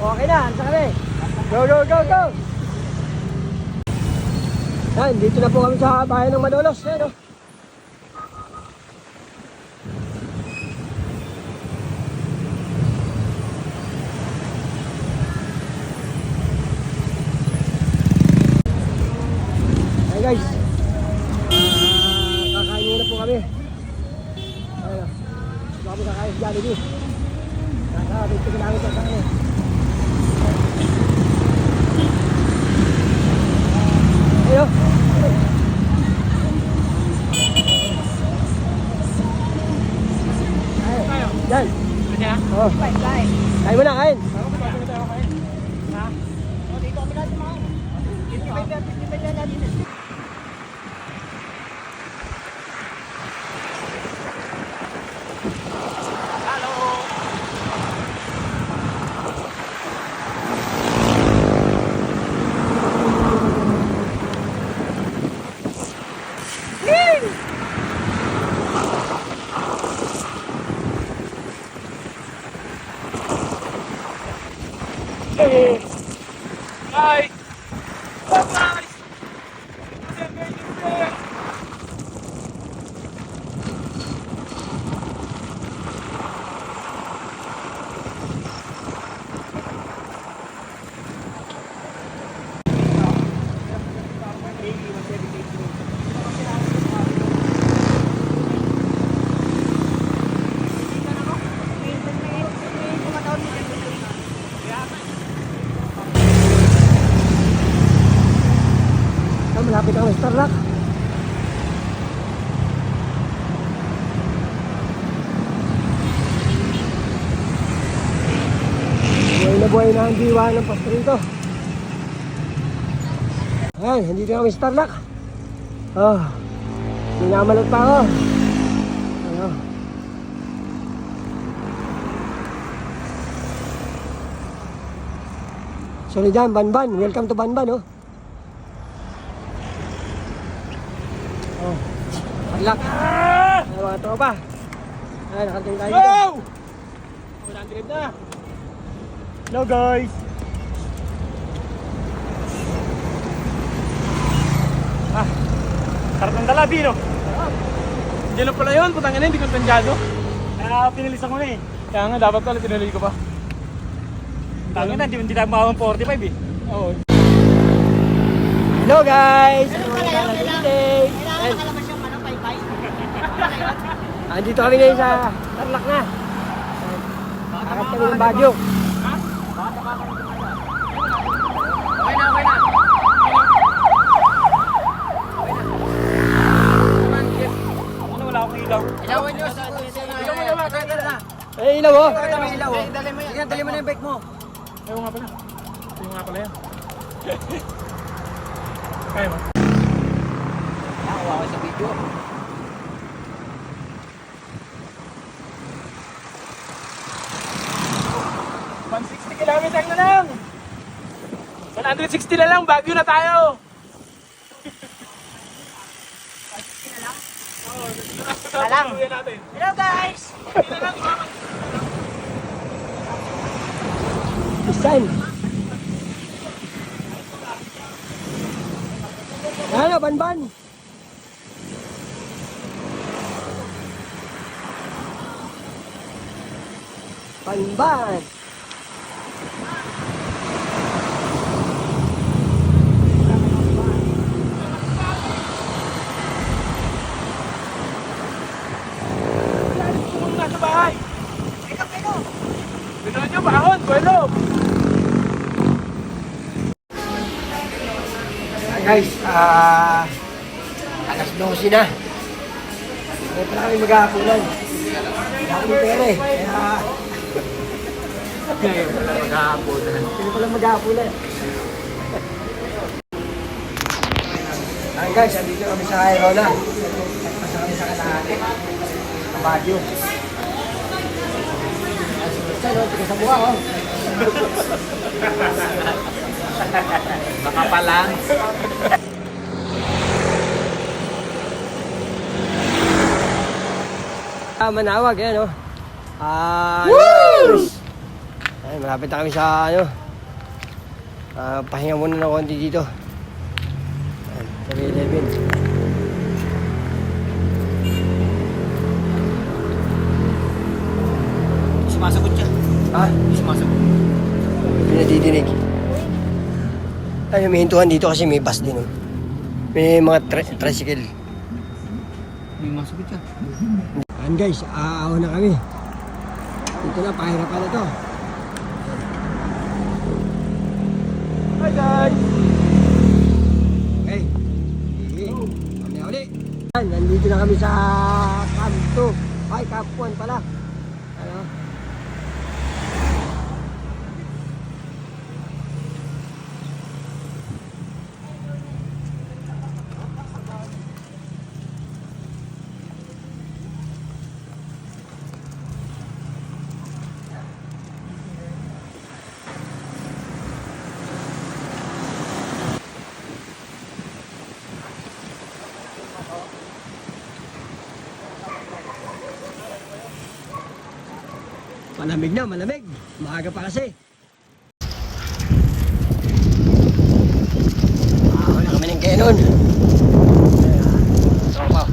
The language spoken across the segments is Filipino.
Okay na, sa kami. Go, go, go, go! Yan, dito na po kami sa bayan ng Malolos. Yan, oh. Hey guys, kakain muna po kami. Ayun, baka po kakain sa Jollibee. Kakain ko namin sa kanya. Ayun. Yan. Oh. Kain mo na, kain. Hi! Bye-bye! Malapit ang Starlock. Buhay na ang diwa ng pastrito. Ayan, hindi na kami Starlock. Oh, minamalot pa ako. Ano? Sorry dyan, Banban. Welcome to Banban, oh. Oh, Starlock. Ay, mga tropa. Ay, nakarating tayo dito. Go! Walang trip na. Hello guys. Sarap ng dalabi, no? Diyan na pala yun, putang ina, hindi ko tansyado. Kaya pinilisan ko na eh. Kaya nga, dapat pala tinuloy ko pa. Tangin na, hindi tayo makawang 45 eh. Oo. Hello guys. Andito kami ngayon sa Tarlac na. Akit kami ng Baguio. Okay na, okay na. Ano, wala akong ilaw. Ilawan nyo sa... Ilaw mo naman, kaya na. Eh, ilaw oh. Kaya may ilaw. Sige, dali mo na yung bike mo. Ayaw nga pala. Ayaw nga pala yan. Kaya mo? Nakawa ko sa video. 160 kilometers na lang! 160 na lang, Baguio na tayo! 160 na lang? Oo, Alam. natin. Hello guys! Hindi na lang, Isan. Ano, Banban? Banban. kung nasa bahay. Binuhan nyo, bahon, buwelo! Guys, alas 12 na. Ngayon pala kami maghahapunan. Wala kami pera eh. Kaya Ngayon pala maghahaponan. Ngayon pala maghahapunan. Ayan guys, andito kami sa Airona. Pasa kami sa Kalahati. Sa Baguio. Saan o? Tiga sa buha o. Baka pa lang. Manawag, yan o. Woo! Ay, malapit na kami sa ano. Pahinga muna ng konti dito. Ayan, sa 11. Sumasagot siya. Ha? Sumasagot. Hindi nadidinig. Ay, may hintuhan dito kasi may bus din. Oh. May mga tricycle. May masagot siya. Ayan guys, aaw na kami. Dito na, pahirapan na to. Hi guys! Okay. Uli. Nandito na kami sa Camp 2. Ay, Camp 1 pala. Ano? Malamig na, malamig. Maaga pa kasi. Wala kami ng Canon. Tropa.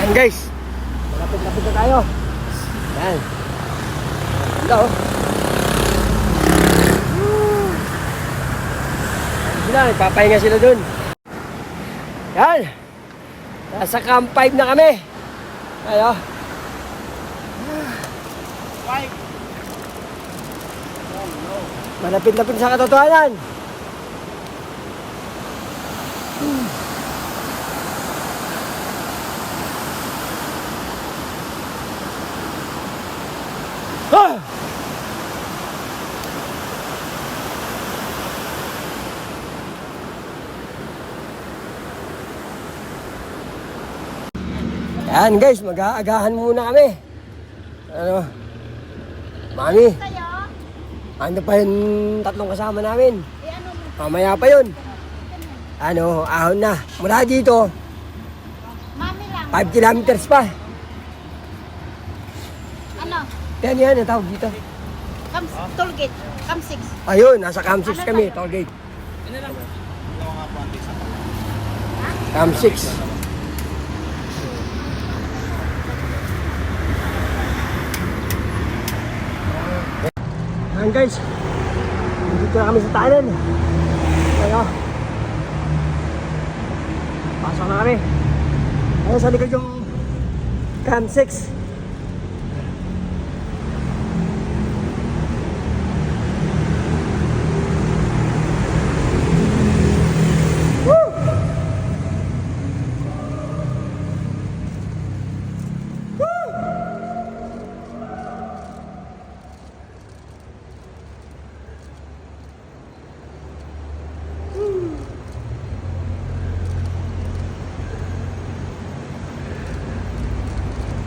Ayan guys, malapit-lapit na tayo. Ayan. Ganda oh. Sila, nagpapahinga sila dun. Ayan. Nasa Camp 5 na kami. Ayan oh. Malapit-lapit sa katotohanan. Ah! Yan guys, mag-aagahan muna kami. Ano? Mami, ano pa yung tatlong kasama namin? Mamaya pa yun. Ano, ahon na. Mula dito, 5 kilometers pa. Ano? Yan, ang tawag dito. Tollgate. Cam 6. Ayun, nasa Camp 6 kami, toll gate. Camp 6. Ayan guys, dito na kami sa tanan. Ayan. Pasok na kami. Ayan sa likod yung Camp 6.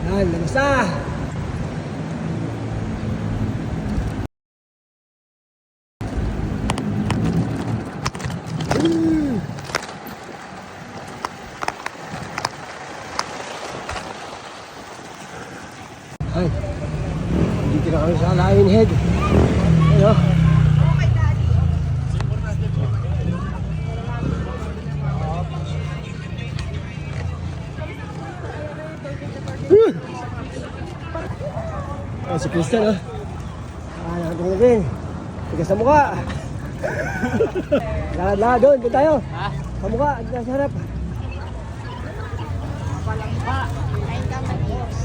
Yan, labas na! Ay, dito na kami sa Lionhead. Ano? Ah, si Christian oh. Nakatingin. Tigas sa mukha. Lakad doon, doon tayo. Ha? Sa mukha, doon sa harap. Palangka. Ay, kamatios.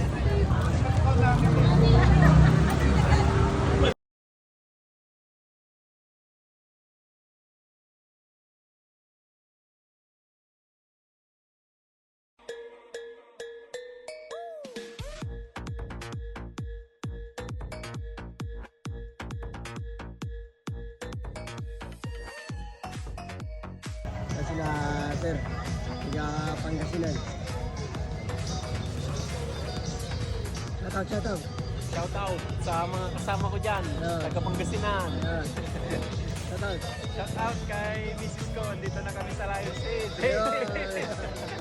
Sila, sir. Tiga Pangasinan. Shout out. Shout out sa mga kasama ko dyan, Yeah. taga Pangasinan. Ayan. Shout out. Shout out kay Mrs. ko, andito na kami sa Lion Stage. Ayun.